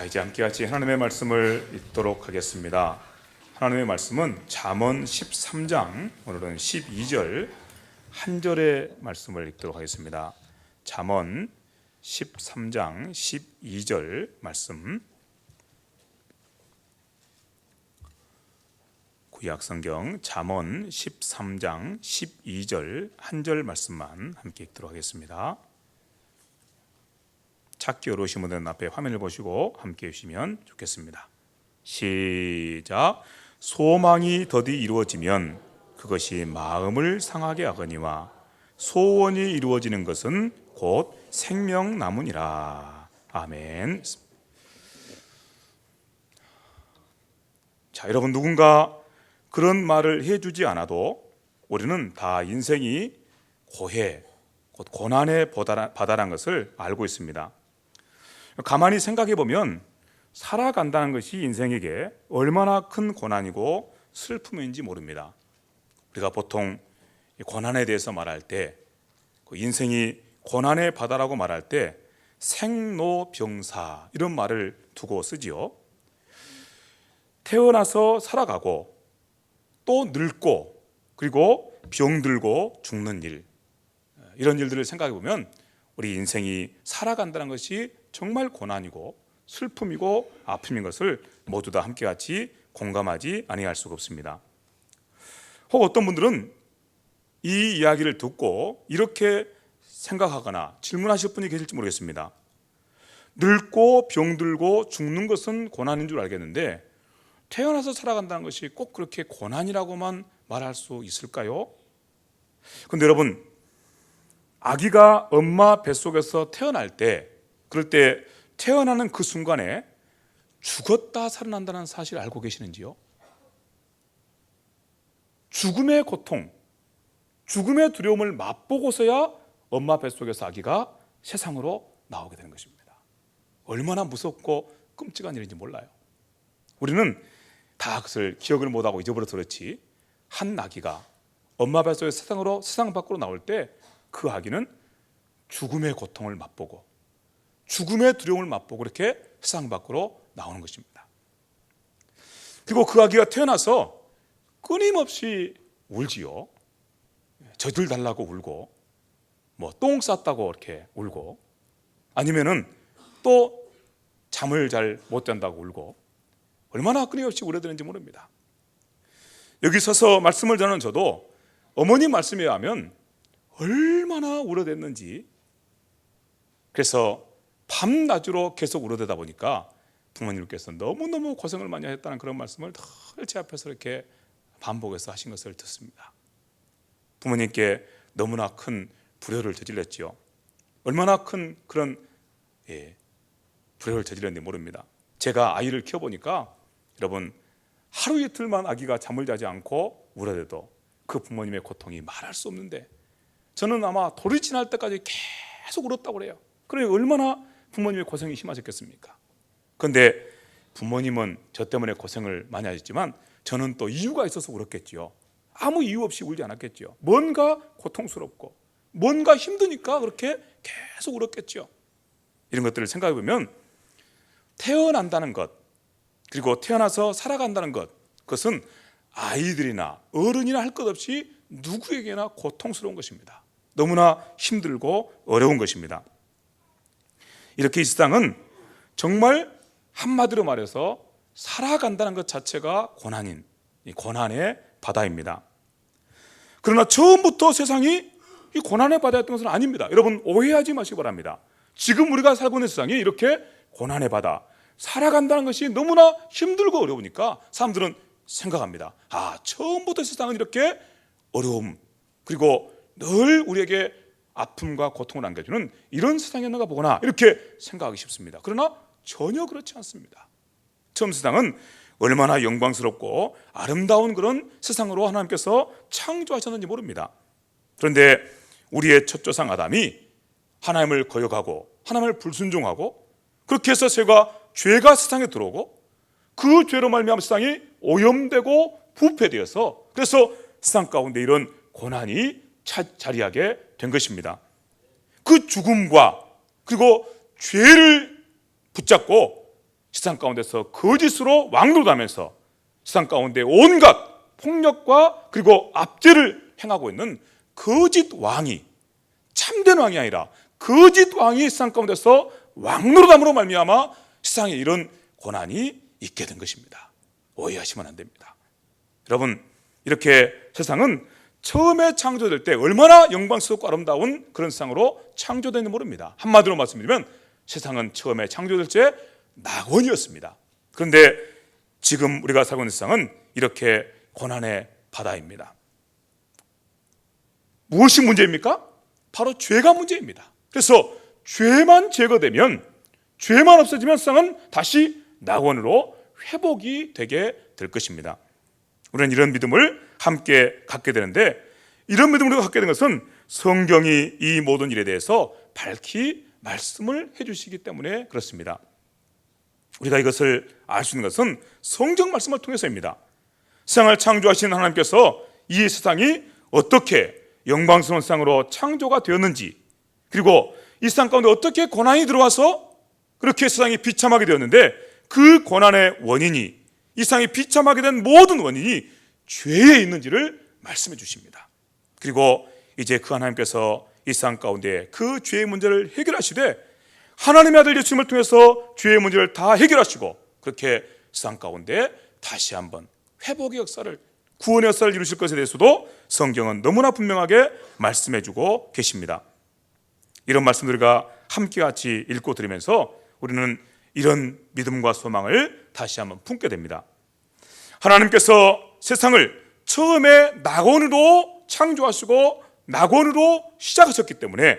이제 함께 같이 하나님의 말씀을 읽도록 하겠습니다. 하나님의 말씀은 잠언 13장, 오늘은 12절 한 절의 말씀을 읽도록 하겠습니다. 잠언 13장 12절 말씀, 구약성경 잠언 13장 12절 한 절 말씀만 함께 읽도록 하겠습니다. 찾기 어려우신 분들은 앞에 화면을 보시고 함께 해주시면 좋겠습니다. 시작. 소망이 더디 이루어지면 그것이 마음을 상하게 하거니와 소원이 이루어지는 것은 곧 생명나무니라. 아멘. 자, 여러분, 누군가 그런 말을 해주지 않아도 우리는 다 인생이 고해, 곧 고난의 바다라는 것을 알고 있습니다. 가만히 생각해 보면 살아간다는 것이 인생에게 얼마나 큰 고난이고 슬픔인지 모릅니다. 우리가 보통 고난에 대해서 말할 때, 인생이 고난의 바다라고 말할 때 생로병사 이런 말을 두고 쓰지요. 태어나서 살아가고 또 늙고 그리고 병들고 죽는 일, 이런 일들을 생각해 보면 우리 인생이 살아간다는 것이 정말 고난이고 슬픔이고 아픔인 것을 모두 다 함께 같이 공감하지 아니할 수가 없습니다. 혹 어떤 분들은 이 이야기를 듣고 이렇게 생각하거나 질문하실 분이 계실지 모르겠습니다. 늙고 병들고 죽는 것은 고난인 줄 알겠는데 태어나서 살아간다는 것이 꼭 그렇게 고난이라고만 말할 수 있을까요? 그런데 여러분, 아기가 엄마 뱃속에서 태어날 때, 그럴 때 태어나는 그 순간에 죽었다 살아난다는 사실 알고 계시는지요? 죽음의 고통, 죽음의 두려움을 맛보고서야 엄마 뱃속에서 아기가 세상으로 나오게 되는 것입니다. 얼마나 무섭고 끔찍한 일인지 몰라요. 우리는 다 그것을 기억을 못하고 잊어버려서 그렇지, 한 아기가 엄마 뱃속에서 세상 밖으로 나올 때 그 아기는 죽음의 고통을 맛보고 죽음의 두려움을 맛보고 이렇게 세상 밖으로 나오는 것입니다. 그리고 그 아기가 태어나서 끊임없이 울지요. 젖을 달라고 울고, 똥 쌌다고 이렇게 울고, 아니면은 또 잠을 잘 못 잔다고 울고, 얼마나 끊임없이 울어대는지 모릅니다. 여기 서서 말씀을 전하는 저도 어머니 말씀에 의하면 얼마나 울어댔는지, 그래서 밤낮으로 계속 울어대다 보니까 부모님께서 너무너무 고생을 많이 했다는 그런 말씀을 늘 제 앞에서 이렇게 반복해서 하신 것을 듣습니다. 부모님께 너무나 큰 불효를 저질렀지요. 얼마나 큰 그런 불효를 저질렀는지 모릅니다. 제가 아이를 키워보니까 여러분, 하루 이틀만 아기가 잠을 자지 않고 울어대도 그 부모님의 고통이 말할 수 없는데, 저는 아마 돌이 지날 때까지 계속 울었다고 그래요. 그러니 얼마나 부모님의 고생이 심하셨겠습니까? 그런데 부모님은 저 때문에 고생을 많이 하셨지만 저는 또 이유가 있어서 울었겠지요. 아무 이유 없이 울지 않았겠지요. 뭔가 고통스럽고 뭔가 힘드니까 그렇게 계속 울었겠지요. 이런 것들을 생각해 보면 태어난다는 것, 그리고 태어나서 살아간다는 것, 그것은 아이들이나 어른이나 할 것 없이 누구에게나 고통스러운 것입니다. 너무나 힘들고 어려운 것입니다. 이렇게 이 세상은 정말 한마디로 말해서 살아간다는 것 자체가 고난인, 이 고난의 바다입니다. 그러나 처음부터 세상이 이 고난의 바다였던 것은 아닙니다. 여러분, 오해하지 마시기 바랍니다. 지금 우리가 살고 있는 세상이 이렇게 고난의 바다, 살아간다는 것이 너무나 힘들고 어려우니까 사람들은 생각합니다. 처음부터 세상은 이렇게 어려움, 그리고 늘 우리에게 아픔과 고통을 안겨주는 이런 세상이었는가 보구나, 이렇게 생각하기 쉽습니다. 그러나 전혀 그렇지 않습니다. 처음 세상은 얼마나 영광스럽고 아름다운 그런 세상으로 하나님께서 창조하셨는지 모릅니다. 그런데 우리의 첫 조상 아담이 하나님을 거역하고 하나님을 불순종하고, 그렇게 해서 죄가 세상에 들어오고, 그 죄로 말미암아 세상이 오염되고 부패되어서, 그래서 세상 가운데 이런 고난이 자리하게 된 것입니다. 그 죽음과 그리고 죄를 붙잡고 세상 가운데서 거짓으로 왕노릇하면서 세상 가운데 온갖 폭력과 그리고 압제를 행하고 있는 거짓 왕이, 참된 왕이 아니라 거짓 왕이 세상 가운데서 왕노릇함으로 말미암아 세상에 이런 고난이 있게 된 것입니다. 오해하시면 안 됩니다. 여러분, 이렇게 세상은 처음에 창조될 때 얼마나 영광스럽고 아름다운 그런 세상으로 창조되는지 모릅니다. 한마디로 말씀드리면 세상은 처음에 창조될 때 낙원이었습니다. 그런데 지금 우리가 살고 있는 세상은 이렇게 고난의 바다입니다. 무엇이 문제입니까? 바로 죄가 문제입니다. 그래서 죄만 제거되면, 죄만 없어지면 세상은 다시 낙원으로 회복이 되게 될 것입니다. 우리는 이런 믿음을 함께 갖게 되는데, 이런 믿음을 갖게 된 것은 성경이 이 모든 일에 대해서 밝히 말씀을 해주시기 때문에 그렇습니다. 우리가 이것을 알 수 있는 것은 성경 말씀을 통해서입니다. 세상을 창조하신 하나님께서 이 세상이 어떻게 영광스러운 세상으로 창조가 되었는지, 그리고 이 세상 가운데 어떻게 고난이 들어와서 그렇게 세상이 비참하게 되었는데, 그 고난의 원인이, 이 세상이 비참하게 된 모든 원인이 죄에 있는지를 말씀해 주십니다. 그리고 이제 그 하나님께서 이 세상 가운데 그 죄의 문제를 해결하시되, 하나님의 아들 예수님을 통해서 죄의 문제를 다 해결하시고, 그렇게 세상 가운데 다시 한번 회복의 역사를, 구원의 역사를 이루실 것에 대해서도 성경은 너무나 분명하게 말씀해 주고 계십니다. 이런 말씀들과 함께 같이 읽고 들으면서 우리는 이런 믿음과 소망을 다시 한번 품게 됩니다. 하나님께서 세상을 처음에 낙원으로 창조하시고 낙원으로 시작하셨기 때문에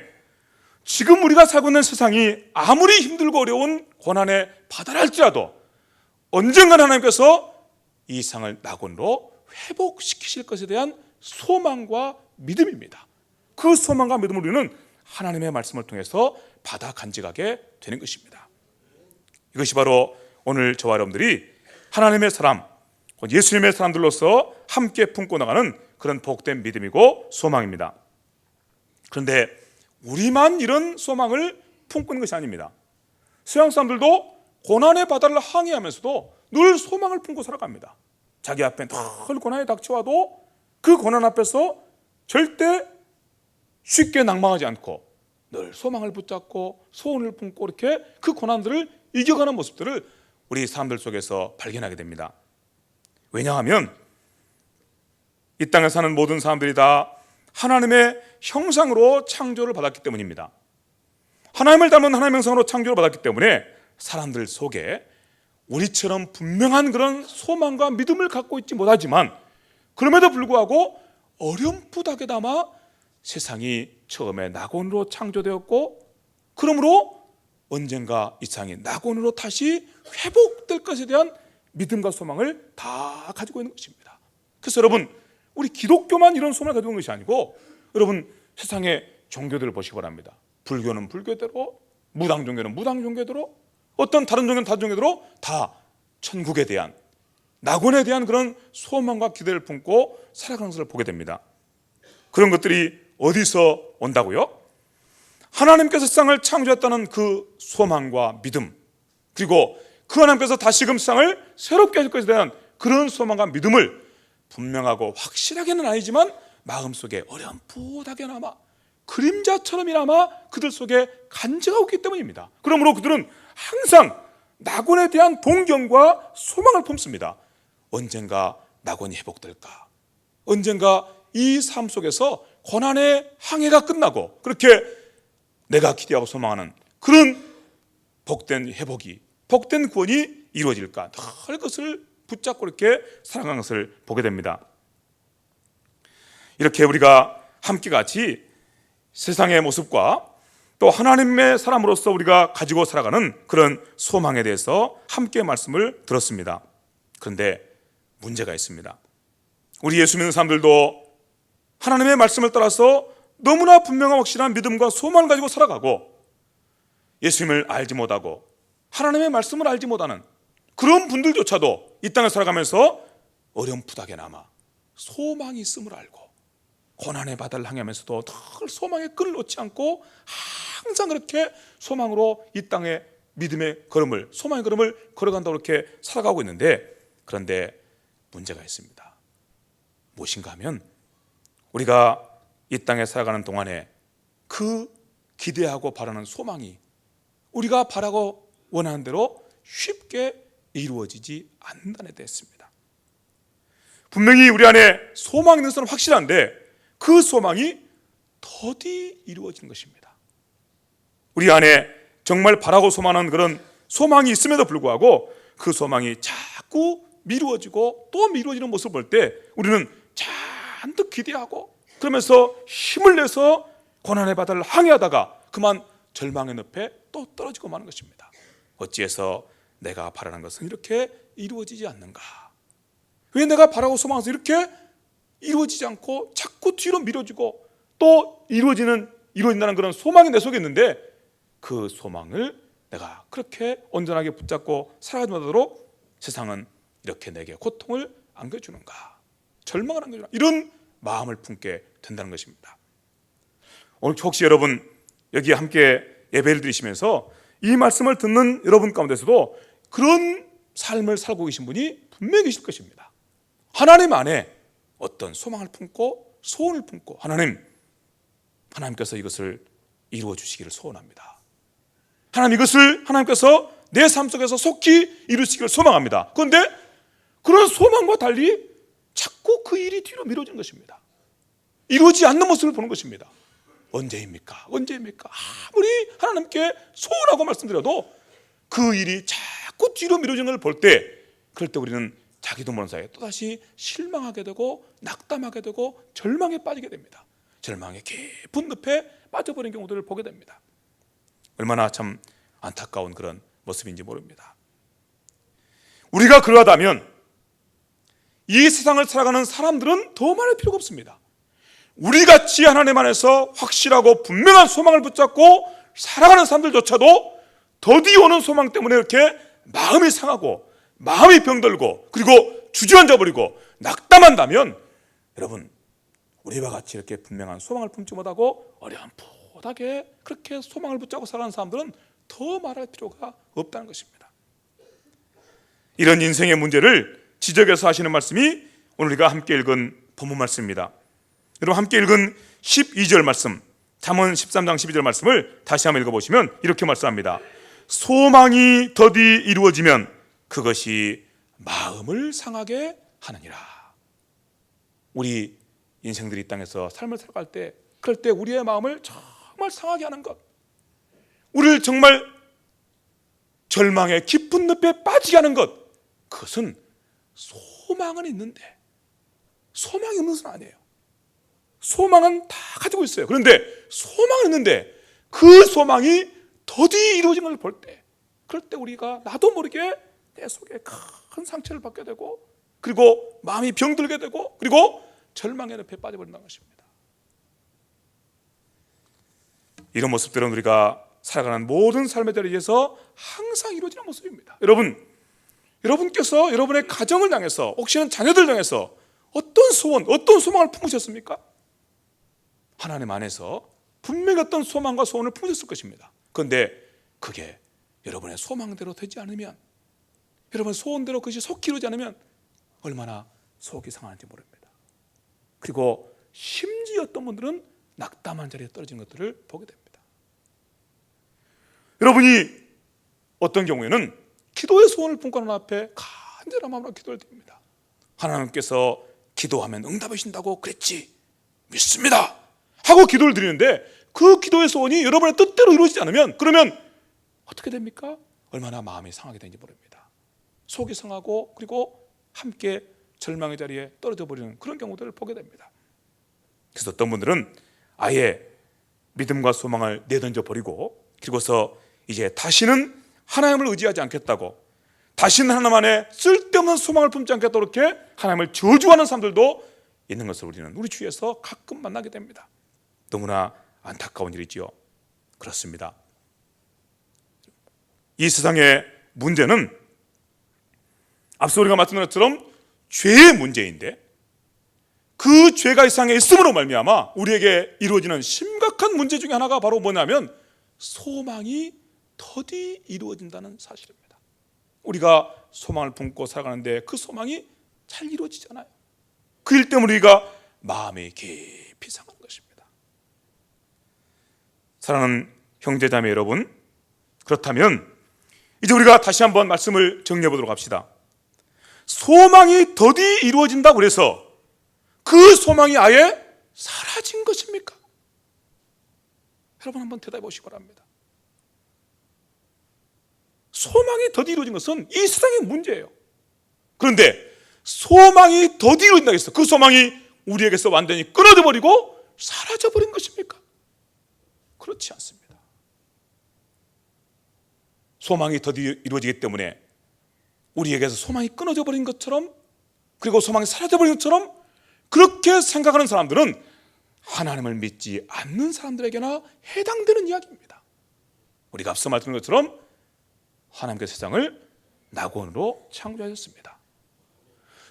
지금 우리가 살고 있는 세상이 아무리 힘들고 어려운 고난의 바다라 할지라도 언젠가 하나님께서 이 세상을 낙원으로 회복시키실 것에 대한 소망과 믿음입니다. 그 소망과 믿음을 우리는 하나님의 말씀을 통해서 받아 간직하게 되는 것입니다. 이것이 바로 오늘 저와 여러분들이 하나님의 사람, 예수님의 사람들로서 함께 품고 나가는 그런 복된 믿음이고 소망입니다. 그런데 우리만 이런 소망을 품고 있는 것이 아닙니다. 서양 사람들도 고난의 바다를 항해하면서도 늘 소망을 품고 살아갑니다. 자기 앞에 늘 고난이 닥쳐와도 그 고난 앞에서 절대 쉽게 낭망하지 않고 늘 소망을 붙잡고 소원을 품고 이렇게 그 고난들을 이겨가는 모습들을 우리 사람들 속에서 발견하게 됩니다. 왜냐하면 이 땅에 사는 모든 사람들이 다 하나님의 형상으로 창조를 받았기 때문입니다. 하나님을 닮은 하나님의 형상으로 창조를 받았기 때문에 사람들 속에 우리처럼 분명한 그런 소망과 믿음을 갖고 있지 못하지만, 그럼에도 불구하고 어렴풋하게나마 세상이 처음에 낙원으로 창조되었고, 그러므로 언젠가 이 세상이 낙원으로 다시 회복될 것에 대한 믿음과 소망을 다 가지고 있는 것입니다. 그래서 여러분, 우리 기독교만 이런 소망을 가지고 있는 것이 아니고, 여러분 세상의 종교들을 보시기 바랍니다. 불교는 불교대로, 무당 종교는 무당 종교대로, 어떤 다른 종교는 다른 종교대로 다 천국에 대한, 낙원에 대한 그런 소망과 기대를 품고 살아가는 것을 보게 됩니다. 그런 것들이 어디서 온다고요? 하나님께서 세상을 창조했다는 그 소망과 믿음, 그리고 그 하나님께서 다시금 세상을 새롭게 하실 것에 대한 그런 소망과 믿음을 분명하고 확실하게는 아니지만 마음속에 어렴풋하게나마 그림자처럼이나마 그들 속에 간직하고 있기 때문입니다. 그러므로 그들은 항상 낙원에 대한 동경과 소망을 품습니다. 언젠가 낙원이 회복될까? 언젠가 이 삶 속에서 고난의 항해가 끝나고 그렇게 내가 기대하고 소망하는 그런 복된 회복이, 복된 구원이 이루어질까? 늘 것을 붙잡고 이렇게 살아가는 것을 보게 됩니다. 이렇게 우리가 함께 같이 세상의 모습과 또 하나님의 사람으로서 우리가 가지고 살아가는 그런 소망에 대해서 함께 말씀을 들었습니다. 그런데 문제가 있습니다. 우리 예수 믿는 사람들도 하나님의 말씀을 따라서 너무나 분명한 확실한 믿음과 소망을 가지고 살아가고, 예수님을 알지 못하고 하나님의 말씀을 알지 못하는 그런 분들조차도 이 땅을 살아가면서 어렴풋하게나마 소망이 있음을 알고 고난의 바다를 항해하면서도 늘 소망의 끈을 놓지 않고 항상 그렇게 소망으로 이 땅에 믿음의 걸음을, 소망의 걸음을 걸어간다고 이렇게 살아가고 있는데, 그런데 문제가 있습니다. 무엇인가 하면 우리가 이 땅에 살아가는 동안에 그 기대하고 바라는 소망이 우리가 바라고 원하는 대로 쉽게 이루어지지 않는다는 데 있습니다. 분명히 우리 안에 소망이 있는 것은 확실한데 그 소망이 더디 이루어지는 것입니다. 우리 안에 정말 바라고 소망하는 그런 소망이 있음에도 불구하고 그 소망이 자꾸 미루어지고 또 미루어지는 모습을 볼 때 우리는 잔뜩 기대하고 그러면서 힘을 내서 고난의 바다를 항해하다가 그만 절망의 늪에 또 떨어지고 마는 것입니다. 어찌해서 내가 바라는 것은 이렇게 이루어지지 않는가? 왜 내가 바라고 소망해서 이렇게 이루어지지 않고 자꾸 뒤로 미뤄지고 또 이루어진다는 그런 소망이 내 속에 있는데 그 소망을 내가 그렇게 온전하게 붙잡고 살아가지 못하도록 세상은 이렇게 내게 고통을 안겨주는가? 절망을 안겨주는가? 이런 마음을 품게 된다는 것입니다. 오늘 혹시 여러분 여기 함께 예배를 드리시면서 이 말씀을 듣는 여러분 가운데서도 그런 삶을 살고 계신 분이 분명히 계실 것입니다. 하나님 안에 어떤 소망을 품고 소원을 품고 하나님께서 이것을 이루어 주시기를 소원합니다. 하나님께서 내 삶 속에서 속히 이루시기를 소망합니다. 그런데 그런 소망과 달리 자꾸 그 일이 뒤로 미뤄지는 것입니다. 이루어지지 않는 모습을 보는 것입니다. 언제입니까? 아무리 하나님께 소원하고 말씀드려도 그 일이 자꾸 뒤로 미뤄지는 걸 볼 때, 그럴 때 우리는 자기도 모르는 사이에 또다시 실망하게 되고 낙담하게 되고 절망에 빠지게 됩니다. 절망의 깊은 늪에 빠져버린 경우들을 보게 됩니다. 얼마나 참 안타까운 그런 모습인지 모릅니다. 우리가 그러하다면 이 세상을 살아가는 사람들은 더 말할 필요가 없습니다. 우리같이 하나님 안에서 확실하고 분명한 소망을 붙잡고 살아가는 사람들조차도 더디 오는 소망 때문에 이렇게 마음이 상하고 마음이 병들고 그리고 주저앉아 버리고 낙담한다면 여러분, 우리와 같이 이렇게 분명한 소망을 품지 못하고 어렴풋하게 그렇게 소망을 붙잡고 살아가는 사람들은 더 말할 필요가 없다는 것입니다. 이런 인생의 문제를 지적해서 하시는 말씀이 오늘 우리가 함께 읽은 본문 말씀입니다. 여러분, 함께 읽은 12절 말씀, 잠언 13장 12절 말씀을 다시 한번 읽어보시면 이렇게 말씀합니다. 소망이 더디 이루어지면 그것이 마음을 상하게 하느니라. 우리 인생들이 이 땅에서 삶을 살아갈 때, 그럴 때 우리의 마음을 정말 상하게 하는 것, 우리를 정말 절망의 깊은 늪에 빠지게 하는 것, 그것은 소망은 있는데 소망이 없는 것은 아니에요. 소망은 다 가지고 있어요. 그런데 소망은 있는데 그 소망이 더디 이루어진 걸 볼 때, 그럴 때 우리가 나도 모르게 내 속에 큰 상처를 받게 되고 그리고 마음이 병들게 되고 그리고 절망의 늪에 빠져버린다는 것입니다. 이런 모습들은 우리가 살아가는 모든 삶의 자리에서 항상 이루어지는 모습입니다. 여러분께서 여러분의 가정을 향해서 혹시는 자녀들 향해서 어떤 소원, 어떤 소망을 품으셨습니까? 하나님 안에서 분명히 어떤 소망과 소원을 품으셨을 것입니다. 그런데 그게 여러분의 소망대로 되지 않으면, 여러분의 소원대로 그것이 속히 이루어지지 않으면 얼마나 속이 상하는지 모릅니다. 그리고 심지어 어떤 분들은 낙담한 자리에 떨어진 것들을 보게 됩니다. 여러분이 어떤 경우에는 기도의 소원을 품고 하나님 앞에 간절한 마음으로 기도를 드립니다. 하나님께서 기도하면 응답해 주신다고 그랬지, 믿습니다 하고 기도를 드리는데 그 기도의 소원이 여러분의 뜻대로 이루어지지 않으면 그러면 어떻게 됩니까? 얼마나 마음이 상하게 되는지 모릅니다. 속이 상하고 그리고 함께 절망의 자리에 떨어져 버리는 그런 경우들을 보게 됩니다. 그래서 어떤 분들은 아예 믿음과 소망을 내던져 버리고 그리고서 이제 다시는 하나님을 의지하지 않겠다고, 다시는 하나님 안에 쓸데없는 소망을 품지 않겠다고 이렇게 하나님을 저주하는 사람들도 있는 것을 우리는 우리 주위에서 가끔 만나게 됩니다. 너무나 안타까운 일이지요. 그렇습니다. 이 세상의 문제는 앞서 우리가 말씀드린 것처럼 죄의 문제인데 그 죄가 이 세상에 있음으로 말미암아 우리에게 이루어지는 심각한 문제 중에 하나가 바로 뭐냐면 소망이 더디 이루어진다는 사실입니다. 우리가 소망을 품고 살아가는데 그 소망이 잘 이루어지잖아요. 그 일 때문에 우리가 마음이 깊이 상하는 것입니다. 사랑하는 형제자매 여러분, 그렇다면 이제 우리가 다시 한번 말씀을 정리해 보도록 합시다. 소망이 더디 이루어진다고 해서 그 소망이 아예 사라진 것입니까? 여러분 한번 대답해 보시기 바랍니다. 소망이 더디 이루어진 것은 이 세상의 문제예요. 그런데 소망이 더디 이루어진다고 해서 그 소망이 우리에게서 완전히 끊어져 버리고 사라져 버린 것입니까? 그렇지 않습니다. 소망이 더디 이루어지기 때문에 우리에게서 소망이 끊어져 버린 것처럼, 그리고 소망이 사라져 버린 것처럼 그렇게 생각하는 사람들은 하나님을 믿지 않는 사람들에게나 해당되는 이야기입니다. 우리가 앞서 말씀드린 것처럼 하나님께서 세상을 낙원으로 창조하셨습니다.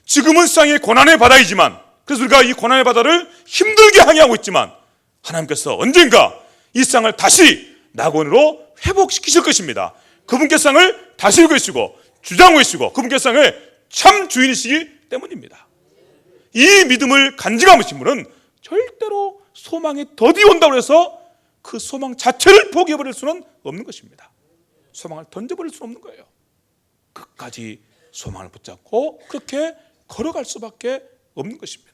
지금은 세상의 고난의 바다이지만, 그래서 우리가 이 고난의 바다를 힘들게 항해하고 있지만 하나님께서 언젠가 이 세상을 다시 낙원으로 회복시키실 것입니다. 그분께서 세상을 다스리고 계시고 주장하고 계시고 그분께서 세상의 참 주인이시기 때문입니다. 이 믿음을 간직하신 분은 절대로 소망이 더디 온다고 해서 그 소망 자체를 포기해버릴 수는 없는 것입니다. 소망을 던져버릴 수는 없는 거예요. 끝까지 소망을 붙잡고 그렇게 걸어갈 수밖에 없는 것입니다.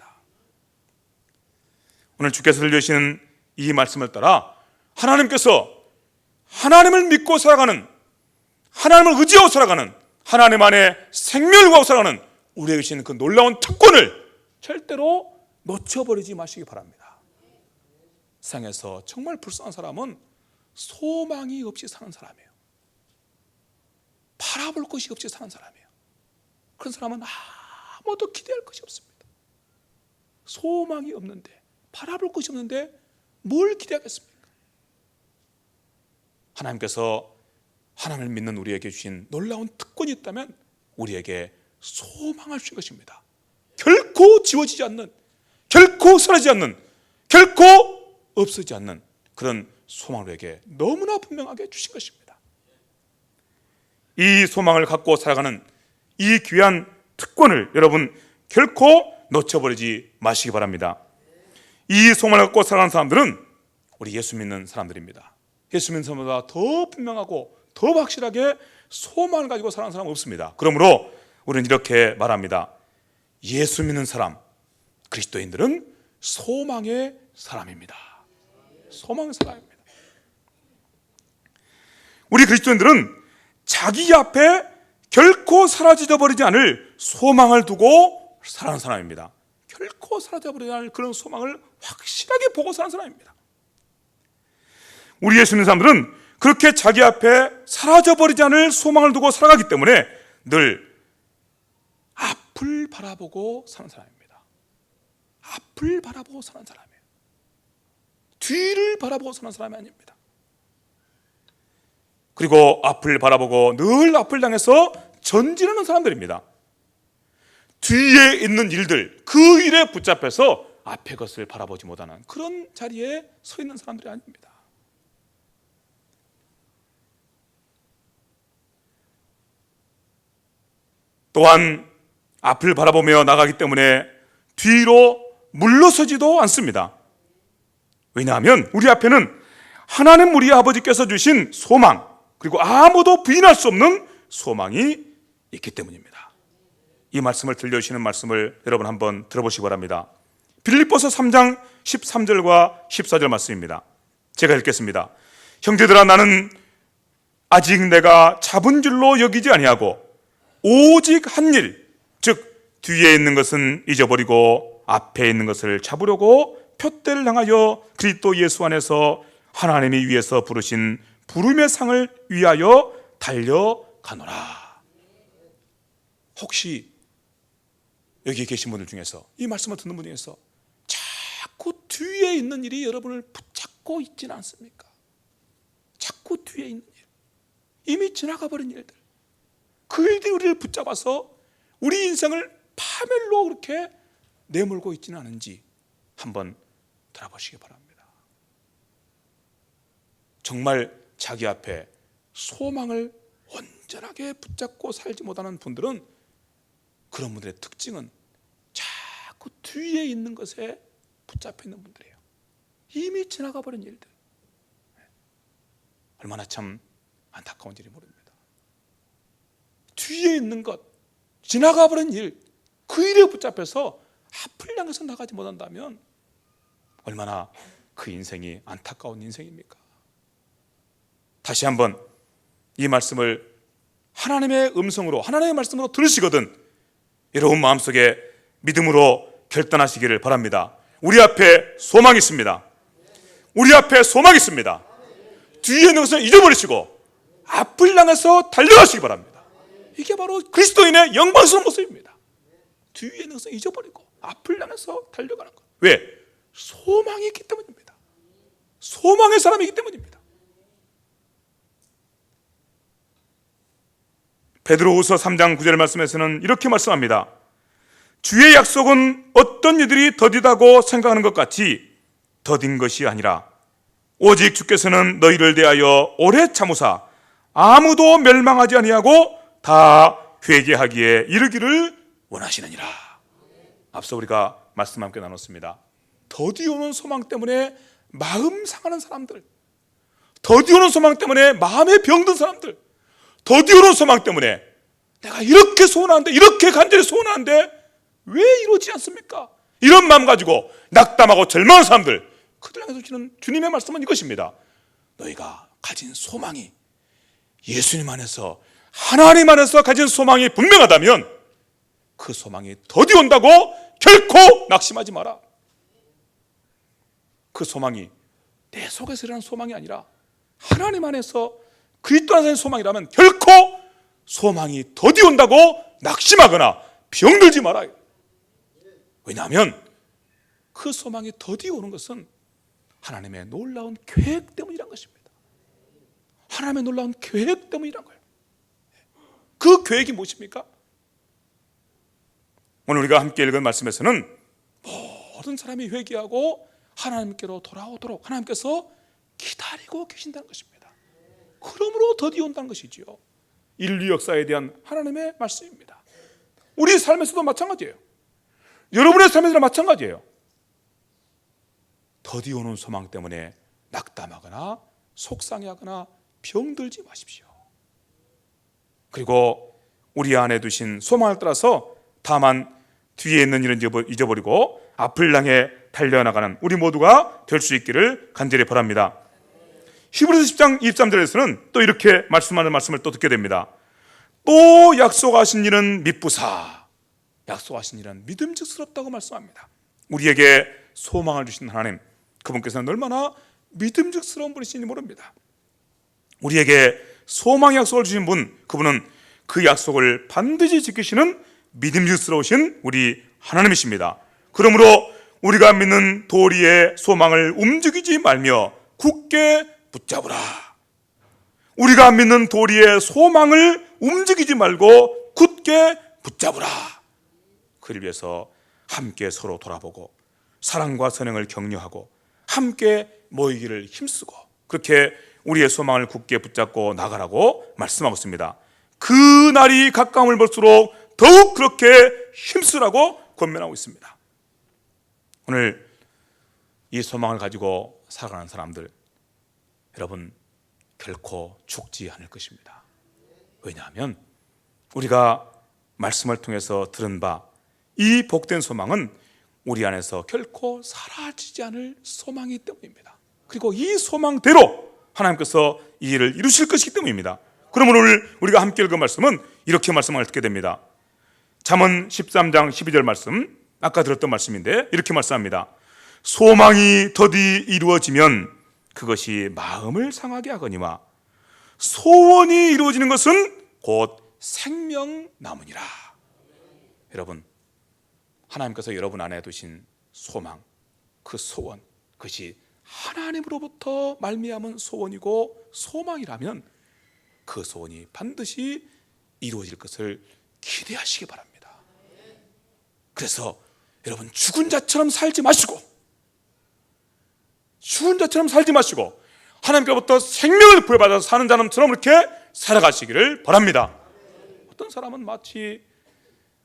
오늘 주께서 들려주시는 이 말씀을 따라 하나님께서 하나님을 믿고 살아가는, 하나님을 의지하고 살아가는, 하나님 안에 생명을 구하고 살아가는 우리에게 주시는 그 놀라운 특권을 절대로 놓쳐버리지 마시기 바랍니다. 세상에서 정말 불쌍한 사람은 소망이 없이 사는 사람이에요. 바라볼 것이 없이 사는 사람이에요. 그런 사람은 아무도 기대할 것이 없습니다. 소망이 없는데, 바라볼 것이 없는데 뭘 기대하겠습니까? 하나님께서 하나님을 믿는 우리에게 주신 놀라운 특권이 있다면 우리에게 소망을 주신 것입니다. 결코 지워지지 않는, 결코 사라지지 않는, 결코 없어지지 않는 그런 소망을 우리에게 너무나 분명하게 주신 것입니다. 이 소망을 갖고 살아가는 이 귀한 특권을 여러분 결코 놓쳐버리지 마시기 바랍니다. 이 소망을 갖고 살아가는 사람들은 우리 예수 믿는 사람들입니다. 예수 믿는 사람보다 더 분명하고 더 확실하게 소망을 가지고 살아가는 사람은 없습니다. 그러므로 우리는 이렇게 말합니다. 예수 믿는 사람, 그리스도인들은 소망의 사람입니다. 소망의 사람입니다. 우리 그리스도인들은 자기 앞에 결코 사라져 버리지 않을 소망을 두고 살아가는 사람입니다. 결코 사라져 버리지 않을 그런 소망을 확실하게 보고 사는 사람입니다. 우리 예수 믿는 사람들은 그렇게 자기 앞에 사라져 버리지 않을 소망을 두고 살아가기 때문에 늘 앞을 바라보고 사는 사람입니다. 앞을 바라보고 사는 사람이에요. 뒤를 바라보고 사는 사람이 아닙니다. 그리고 앞을 바라보고 늘 앞을 향해서 전진하는 사람들입니다. 뒤에 있는 일들, 그 일에 붙잡혀서 앞의 것을 바라보지 못하는 그런 자리에 서 있는 사람들이 아닙니다. 또한 앞을 바라보며 나가기 때문에 뒤로 물러서지도 않습니다. 왜냐하면 우리 앞에는 하나님 우리 아버지께서 주신 소망, 그리고 아무도 부인할 수 없는 소망이 있기 때문입니다. 이 말씀을 들려주시는 말씀을 여러분 한번 들어보시기 바랍니다. 빌립보서 3장 13절과 14절 말씀입니다. 제가 읽겠습니다. 형제들아, 나는 아직 내가 잡은 줄로 여기지 아니하고 오직 한 일, 즉 뒤에 있는 것은 잊어버리고 앞에 있는 것을 잡으려고 푯대를 향하여 그리스도 예수 안에서 하나님이 위에서 부르신 부름의 상을 위하여 달려가노라. 혹시 여기 계신 분들 중에서, 이 말씀을 듣는 분 중에서 자꾸 뒤에 있는 일이 여러분을 붙잡고 있지는 않습니까? 자꾸 뒤에 있는 일, 이미 지나가 버린 일들, 그 일들이 우리를 붙잡아서 우리 인생을 파멸로 그렇게 내몰고 있지는 않은지 한번 돌아보시기 바랍니다. 정말 자기 앞에 소망을 온전하게 붙잡고 살지 못하는 분들은, 그런 분들의 특징은 자꾸 뒤에 있는 것에 붙잡혀 있는 분들이에요. 이미 지나가 버린 일들. 얼마나 참 안타까운지 모릅니다. 뒤에 있는 것, 지나가 버린 일, 그 일에 붙잡혀서 앞을 향해서 나가지 못한다면 얼마나 그 인생이 안타까운 인생입니까? 다시 한번 이 말씀을 하나님의 음성으로, 하나님의 말씀으로 들으시거든 여러분 마음속에 믿음으로 결단하시기를 바랍니다. 우리 앞에 소망이 있습니다. 우리 앞에 소망이 있습니다. 뒤에 있는 것을 잊어버리시고 앞을 향해서 달려가시기 바랍니다. 이게 바로 그리스도인의 영광스러운 모습입니다. 뒤에 있는 것을 잊어버리고 앞을 향해서 달려가는 것. 왜? 소망이 있기 때문입니다. 소망의 사람이기 때문입니다. 베드로후서 3장 9절 말씀에서는 이렇게 말씀합니다. 주의 약속은 어떤 이들이 더디다고 생각하는 것 같이 더딘 것이 아니라 오직 주께서는 너희를 대하여 오래 참으사 아무도 멸망하지 아니하고 다 회개하기에 이르기를 원하시느니라. 앞서 우리가 말씀 함께 나눴습니다. 더디오는 소망 때문에 마음 상하는 사람들, 더디오는 소망 때문에 마음에 병든 사람들, 더디오는 소망 때문에 내가 이렇게 소원하는데, 이렇게 간절히 소원하는데 왜 이루어지지 않습니까? 이런 마음 가지고 낙담하고 절망한 사람들, 그들 향해서 주시는 주님의 말씀은 이것입니다. 너희가 가진 소망이 예수님 안에서, 하나님 안에서 가진 소망이 분명하다면 그 소망이 더디온다고 결코 낙심하지 마라. 그 소망이 내 속에서 일어나는 소망이 아니라 하나님 안에서 그리스도 안에서 소망이라면 결코 소망이 더디온다고 낙심하거나 병들지 말아요. 왜냐하면 그 소망이 더디오는 것은 하나님의 놀라운 계획 때문이란 것입니다. 하나님의 놀라운 계획 때문이란 거예요. 그 계획이 무엇입니까? 오늘 우리가 함께 읽은 말씀에서는 모든 사람이 회개하고 하나님께로 돌아오도록 하나님께서 기다리고 계신다는 것입니다. 그러므로 더디온다는 것이지요. 인류 역사에 대한 하나님의 말씀입니다. 우리 삶에서도 마찬가지예요. 여러분의 삶에서도 마찬가지예요. 더디오는 소망 때문에 낙담하거나 속상해하거나 병들지 마십시오. 그리고 우리 안에 두신 소망을 따라서 다만 뒤에 있는 일은 잊어버리고 앞을 향해 달려나가는 우리 모두가 될 수 있기를 간절히 바랍니다. 히브리서 10장 23절에서는 또 이렇게 말씀하는 말씀을 또 듣게 됩니다. 또 약속하신 일은 미쁘사, 약속하신 일은 믿음직스럽다고 말씀합니다. 우리에게 소망을 주신 하나님, 그분께서는 얼마나 믿음직스러운 분이신지 모릅니다. 우리에게 소망의 약속을 주신 분, 그분은 그 약속을 반드시 지키시는 믿음직스러우신 우리 하나님이십니다. 그러므로 우리가 믿는 도리의 소망을 움직이지 말며 굳게 붙잡으라. 우리가 믿는 도리의 소망을 움직이지 말고 굳게 붙잡으라. 그를 위해서 함께 서로 돌아보고 사랑과 선행을 격려하고 함께 모이기를 힘쓰고 그렇게 우리의 소망을 굳게 붙잡고 나가라고 말씀하고 있습니다. 그 날이 가까움을 볼수록 더욱 그렇게 힘쓰라고 권면하고 있습니다. 오늘 이 소망을 가지고 살아가는 사람들, 여러분 결코 죽지 않을 것입니다. 왜냐하면 우리가 말씀을 통해서 들은 바 이 복된 소망은 우리 안에서 결코 사라지지 않을 소망이기 때문입니다. 그리고 이 소망대로 하나님께서 이 일을 이루실 것이기 때문입니다. 그러므로 오늘 우리가 함께 읽은 말씀은 이렇게 말씀을 듣게 됩니다. 잠언 13장 12절 말씀, 아까 들었던 말씀인데 이렇게 말씀합니다. 소망이 더디 이루어지면 그것이 마음을 상하게 하거니와 소원이 이루어지는 것은 곧 생명나무니라. 여러분, 하나님께서 여러분 안에 두신 소망, 그 소원, 그것이 하나님으로부터 말미암은 소원이고 소망이라면 그 소원이 반드시 이루어질 것을 기대하시기 바랍니다. 그래서 여러분 죽은 자처럼 살지 마시고 하나님께로부터 생명을 부여받아서 사는 사람처럼 이렇게 살아가시기를 바랍니다. 어떤 사람은 마치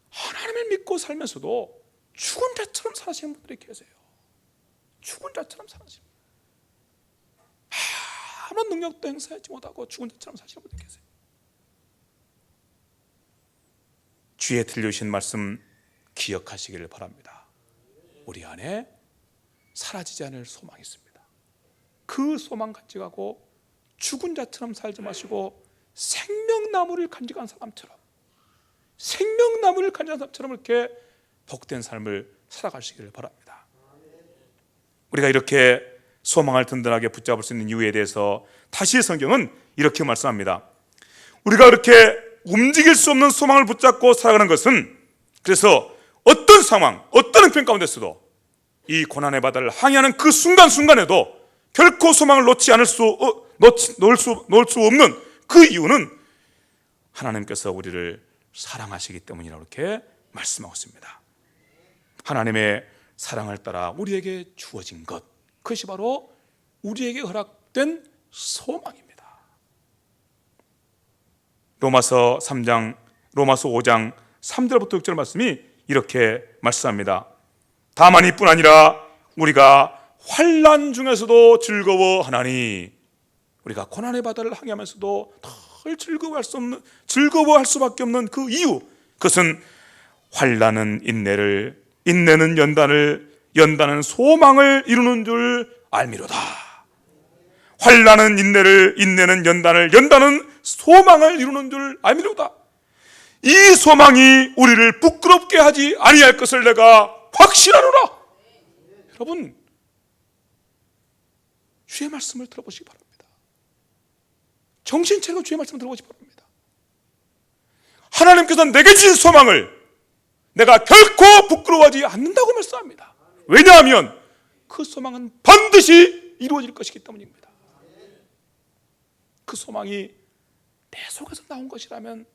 하나님을 믿고 살면서도 죽은 자처럼 사시는 분들이 계세요. 죽은 자처럼 사시는 분들, 아무런 능력도 행사하지 못하고 죽은 자처럼 사시는 분들이 계세요. 주의 들려주신 말씀 기억하시기를 바랍니다. 우리 안에 사라지지 않을 소망이 있습니다. 그 소망 간직하고 죽은 자처럼 살지 마시고 생명나무를 간직한 사람처럼, 생명나무를 간직한 사람처럼 이렇게 복된 삶을 살아가시기를 바랍니다. 우리가 이렇게 소망을 든든하게 붙잡을 수 있는 이유에 대해서 다시 성경은 이렇게 말씀합니다. 우리가 그렇게 움직일 수 없는 소망을 붙잡고 살아가는 것은, 그래서 어떤 상황, 어떤 형편 가운데서도 이 고난의 바다를 항해하는 그 순간순간에도 결코 소망을 놓을 수 없는 그 이유는 하나님께서 우리를 사랑하시기 때문이라고 이렇게 말씀하고 있습니다. 하나님의 사랑을 따라 우리에게 주어진 것, 그것이 바로 우리에게 허락된 소망입니다. 로마서 5장 3절부터 6절 말씀이 이렇게 말씀합니다. 다만 이뿐 아니라 우리가 환난 중에서도 즐거워하나니, 우리가 고난의 바다를 항해하면서도 덜 즐거워할 수밖에 없는 그 이유, 그것은 환난은 인내를, 인내는 연단은 소망을 이루는 줄 알미로다. 환난은 인내를, 인내는 연단은 소망을 이루는 줄 알미로다. 이 소망이 우리를 부끄럽게 하지 아니할 것을 내가 확신하노라. 여러분, 주의 말씀을 들어보시기 바랍니다. 정신 차리고 주의 말씀을 들어보시기 바랍니다. 하나님께서 내게 주신 소망을 내가 결코 부끄러워하지 않는다고 말씀합니다. 왜냐하면 그 소망은 반드시 이루어질 것이기 때문입니다. 그 소망이 내 속에서 나온 것이라면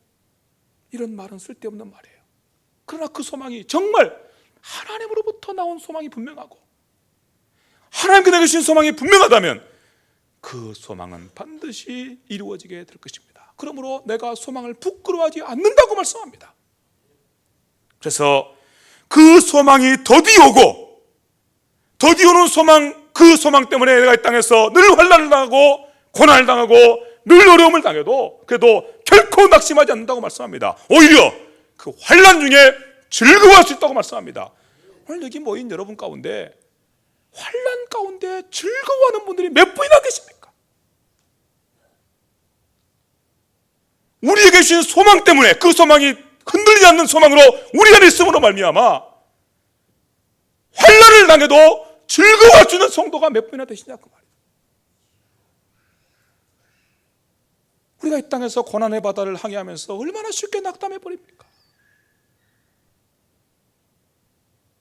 이런 말은 쓸데없는 말이에요. 그러나 그 소망이 정말 하나님으로부터 나온 소망이 분명하고 하나님께 내게 주신 소망이 분명하다면 그 소망은 반드시 이루어지게 될 것입니다. 그러므로 내가 소망을 부끄러워하지 않는다고 말씀합니다. 그래서 그 소망이 더디 오는 소망, 그 소망 때문에 내가 이 땅에서 늘 환난을 당하고 고난을 당하고 늘 어려움을 당해도 그래도 결코 낙심하지 않는다고 말씀합니다. 오히려 그 환난 중에 즐거워할 수 있다고 말씀합니다. 오늘 여기 모인 여러분 가운데 환난 가운데 즐거워하는 분들이 몇 분이나 계십니까? 우리에게 주신 소망 때문에, 그 소망이 흔들리지 않는 소망으로 우리 안에 있음으로 말미암아 환난을 당해도 즐거워할 수 있는 성도가 몇 분이나 되시냐 그 말이에요. 우리가 이 땅에서 고난의 바다를 항해하면서 얼마나 쉽게 낙담해 버립니까?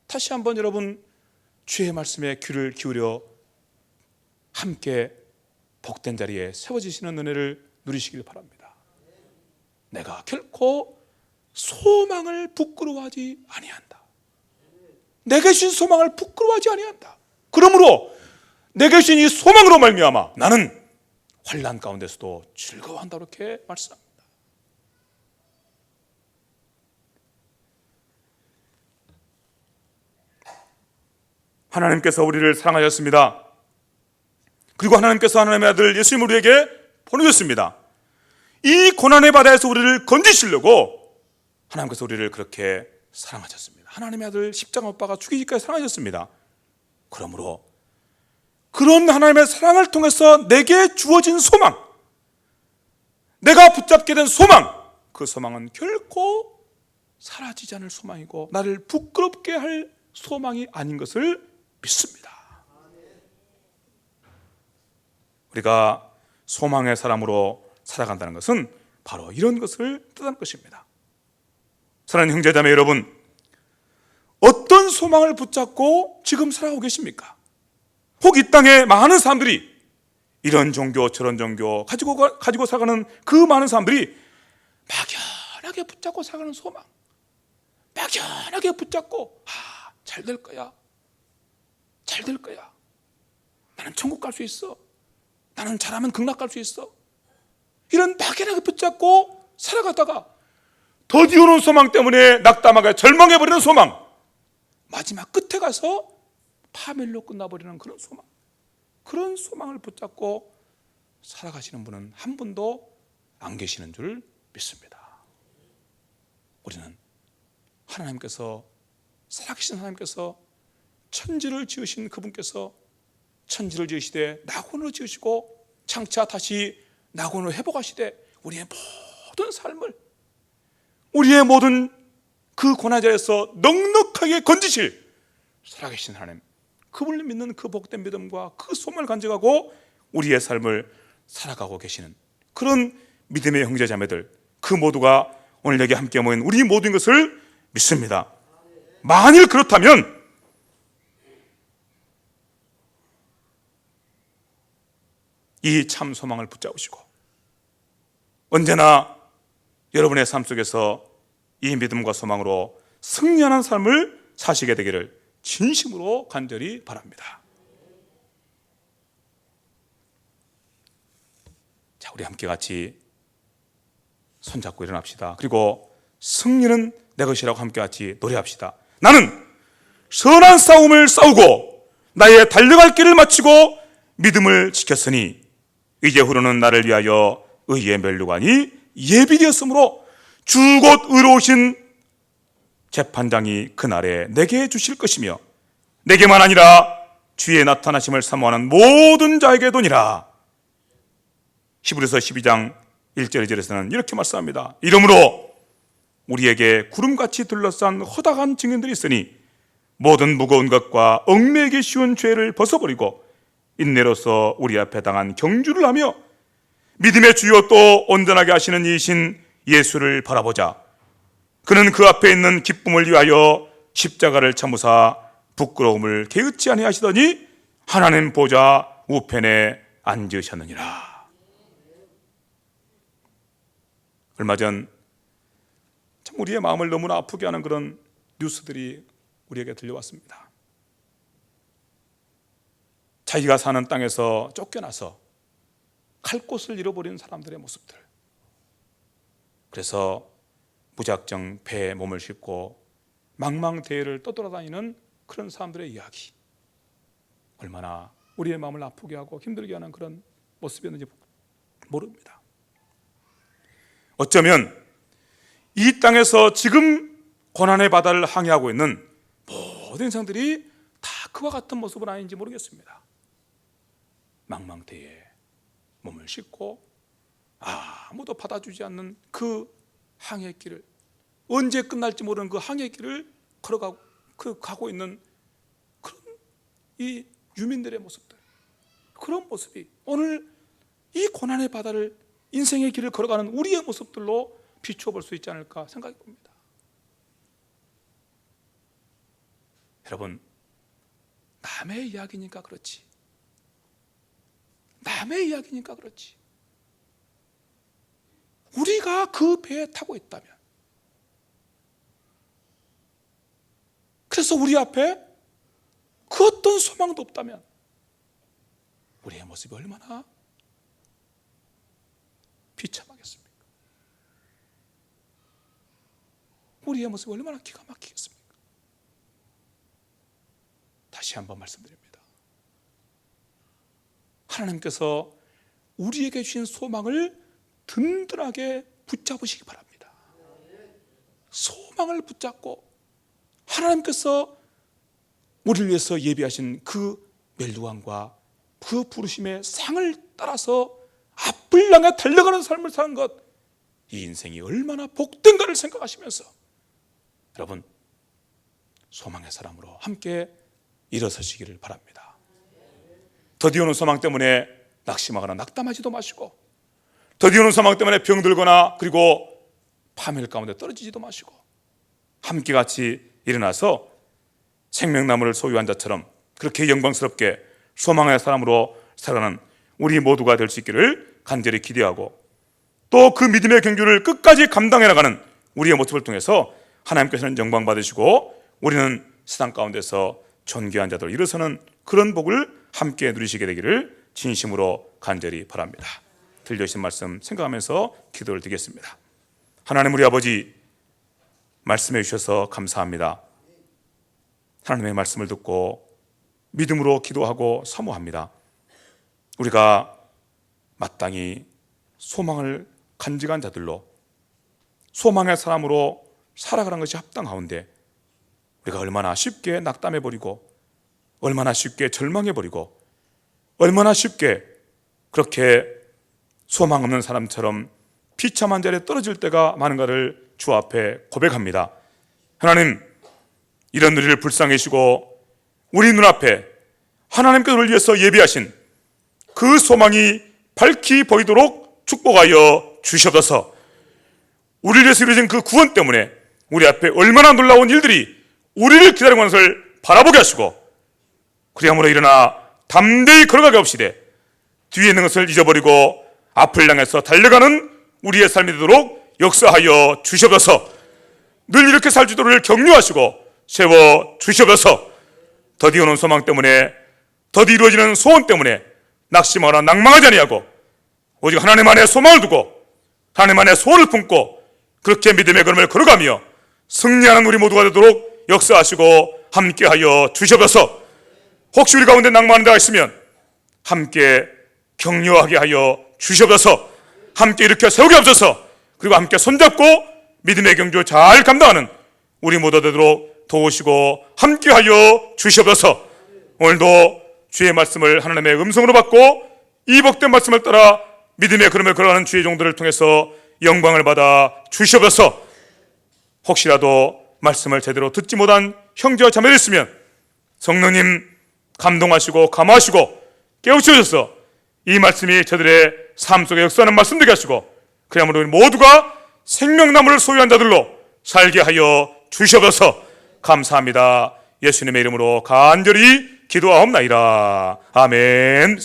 다시 한번 여러분 주의 말씀에 귀를 기울여 함께 복된 자리에 세워지시는 은혜를 누리시길 바랍니다. 내가 결코 소망을 부끄러워하지 아니한다. 내게 주신 소망을 부끄러워하지 아니한다. 그러므로 내게 주신 이 소망으로 말미암아 나는 환난 가운데서도 즐거워한다, 이렇게 말씀합니다. 하나님께서 우리를 사랑하셨습니다. 그리고 하나님께서 하나님의 아들 예수님을 우리에게 보내셨습니다. 이 고난의 바다에서 우리를 건지시려고 하나님께서 우리를 그렇게 사랑하셨습니다. 하나님의 아들 십자가 못 박아 죽이기까지 사랑하셨습니다. 그러므로 그런 하나님의 사랑을 통해서 내게 주어진 소망, 내가 붙잡게 된 소망, 그 소망은 결코 사라지지 않을 소망이고 나를 부끄럽게 할 소망이 아닌 것을 믿습니다. 우리가 소망의 사람으로 살아간다는 것은 바로 이런 것을 뜻하는 것입니다. 사랑하는 형제자매 여러분, 어떤 소망을 붙잡고 지금 살아가고 계십니까? 혹 이 땅에 많은 사람들이 이런 종교 저런 종교 가지고 살아가는 그 많은 사람들이 막연하게 붙잡고 살아가는 소망, 막연하게 붙잡고 잘 될 거야, 잘 될 거야, 나는 천국 갈 수 있어, 나는 잘하면 극락갈 수 있어, 이런 막연하게 붙잡고 살아가다가 더디 오는 소망 때문에 낙담하게 절망해버리는 소망, 마지막 끝에 가서 파멸로 끝나버리는 그런 소망을 붙잡고 살아가시는 분은 한 분도 안 계시는 줄 믿습니다. 우리는 하나님께서, 살아계신 하나님께서, 천지를 지으신 그분께서 천지를 지으시되 낙원으로 지으시고 장차 다시 낙원으로 회복하시되 우리의 모든 삶을, 우리의 모든 그 고난자에서 넉넉하게 건지실 살아계신 하나님, 그분을 믿는 그 복된 믿음과 그 소망을 간직하고 우리의 삶을 살아가고 계시는 그런 믿음의 형제 자매들, 그 모두가 오늘 여기 함께 모인 우리 모든 것을 믿습니다. 만일 그렇다면 이 참 소망을 붙잡으시고 언제나 여러분의 삶 속에서 이 믿음과 소망으로 승리하는 삶을 사시게 되기를 진심으로 간절히 바랍니다. 자, 우리 함께 같이 손잡고 일어납시다. 그리고 승리는 내 것이라고 함께 같이 노래합시다. 나는 선한 싸움을 싸우고 나의 달려갈 길을 마치고 믿음을 지켰으니 이제후로는 나를 위하여 의의 면류관이 예비되었으므로 주 곧 의로우신 재판장이 그날에 내게 주실 것이며 내게만 아니라 주의 나타나심을 사모하는 모든 자에게 도니라. 히브리서 12장 1절 2절에서는 이렇게 말씀합니다. 이러므로 우리에게 구름같이 둘러싼 허다한 증인들이 있으니 모든 무거운 것과 얽매이기 쉬운 죄를 벗어버리고 인내로서 우리 앞에 당한 경주를 하며 믿음의 주요 또 온전하게 하시는 이이신 예수를 바라보자. 그는 그 앞에 있는 기쁨을 위하여 십자가를 참으사 부끄러움을 개의치 아니하시더니 하나님 보좌 우편에 앉으셨느니라. 얼마 전 참 우리의 마음을 너무나 아프게 하는 그런 뉴스들이 우리에게 들려왔습니다. 자기가 사는 땅에서 쫓겨나서 갈 곳을 잃어버리는 사람들의 모습들, 그래서 무작정 배에 몸을 싣고 망망대해를 떠돌아다니는 그런 사람들의 이야기, 얼마나 우리의 마음을 아프게 하고 힘들게 하는 그런 모습이었는지 모릅니다. 어쩌면 이 땅에서 지금 고난의 바다를 항해하고 있는 모든 인생들이 다 그와 같은 모습은 아닌지 모르겠습니다. 망망대해에 몸을 싣고 아무도 받아주지 않는 그 항해길을, 언제 끝날지 모르는 그 항해길을 걸어가고 가고 있는 그런 이 유민들의 모습들, 그런 모습이 오늘 이 고난의 바다를, 인생의 길을 걸어가는 우리의 모습들로 비추어 볼 수 있지 않을까 생각해 봅니다. 여러분, 남의 이야기니까 그렇지, 남의 이야기니까 그렇지, 우리가 그 배에 타고 있다면, 그래서 우리 앞에 그 어떤 소망도 없다면 우리의 모습이 얼마나 비참하겠습니까? 우리의 모습이 얼마나 기가 막히겠습니까? 다시 한번 말씀드립니다. 하나님께서 우리에게 주신 소망을 든든하게 붙잡으시기 바랍니다. 소망을 붙잡고 하나님께서 우리를 위해서 예비하신 그 멸류관과 그 부르심의 상을 따라서 앞을 향해 달려가는 삶을 사는 것, 이 인생이 얼마나 복된가를 생각하시면서 여러분, 소망의 사람으로 함께 일어서시기를 바랍니다. 더디 오는 소망 때문에 낙심하거나 낙담하지도 마시고, 더디 오는 소망 때문에 병들거나 그리고 파멸 가운데 떨어지지도 마시고, 함께 같이 일어나서 생명나무를 소유한 자처럼 그렇게 영광스럽게 소망의 사람으로 살아가는 우리 모두가 될 수 있기를 간절히 기대하고, 또 그 믿음의 경주를 끝까지 감당해 나가는 우리의 모습을 통해서 하나님께서는 영광 받으시고 우리는 세상 가운데서 존귀한 자들 일어서는 그런 복을 함께 누리시게 되기를 진심으로 간절히 바랍니다. 들려주신 말씀 생각하면서 기도를 드리겠습니다. 하나님 우리 아버지, 말씀해 주셔서 감사합니다. 하나님의 말씀을 듣고 믿음으로 기도하고 사모합니다. 우리가 마땅히 소망을 간직한 자들로, 소망의 사람으로 살아가는 것이 합당하온데 우리가 얼마나 쉽게 낙담해버리고, 얼마나 쉽게 절망해버리고, 얼마나 쉽게 그렇게 소망 없는 사람처럼 비참한 자리에 떨어질 때가 많은가를 주 앞에 고백합니다. 하나님, 이런 우리를 불쌍히 여기시고 우리 눈앞에 하나님께서 우리를 위해서 예비하신 그 소망이 밝히 보이도록 축복하여 주시옵소서. 우리를 위해서 이루어진 그 구원 때문에 우리 앞에 얼마나 놀라운 일들이 우리를 기다리고 있는 것을 바라보게 하시고, 그리함으로 일어나 담대히 걸어가게 없이되 뒤에 있는 것을 잊어버리고 앞을 향해서 달려가는 우리의 삶이 되도록 역사하여 주시옵소서. 늘 이렇게 살 주도를 격려하시고 세워 주시옵소서. 더디 오는 소망 때문에, 더디 이루어지는 소원 때문에 낙심하거나 낭망하지 아니하고 오직 하나님 안에 소망을 두고 하나님 안에 소원을 품고 그렇게 믿음의 걸음을 걸어가며 승리하는 우리 모두가 되도록 역사하시고 함께하여 주시옵소서. 혹시 우리 가운데 낭만한 자가 있으면 함께 격려하게 하여 주시옵소서. 함께 일으켜 세우게 하옵소서. 그리고 함께 손잡고 믿음의 경주 잘 감당하는 우리 모두 되도록 도우시고 함께하여 주시옵소서. 오늘도 주의 말씀을 하나님의 음성으로 받고 이 복된 말씀을 따라 믿음의 걸음을 걸어가는 주의 종들을 통해서 영광을 받아 주시옵소서. 혹시라도 말씀을 제대로 듣지 못한 형제와 자매들 있으면 성령님 감동하시고 감화하시고 깨우쳐주셔서 이 말씀이 저들의 삶 속에 역사하는 말씀 되게 하시고, 그야말로 우리 모두가 생명나무를 소유한 자들로 살게 하여 주시옵소서. 감사합니다. 예수님의 이름으로 간절히 기도하옵나이다. 아멘.